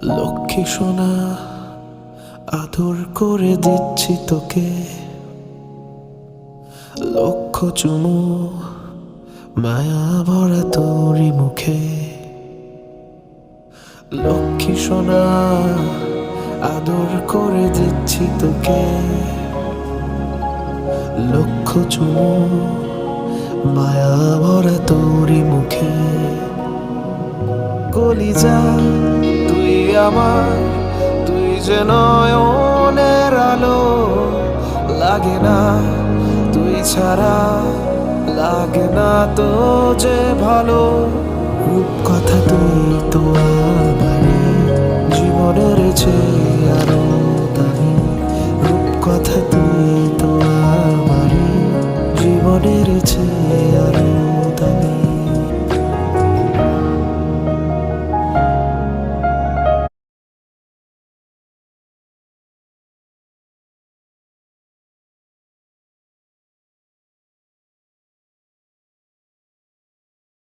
লক্ষ্মী সোনা, আদর করে দিচ্ছি তোকে, লক্ষ চুমু মায়া ভরা তোরই মুখে। লক্ষ্মী সোনা, আদর করে দিচ্ছি তোকে, লক্ষ চুমু মায়া ভরা তোরই মুখে। কলিজা তুই আমার, তুই যে নয়নের আলো, লাগে না তুই ছাড়া, লাগে না তো যে ভালো। রূপ কথা তুই তো আমার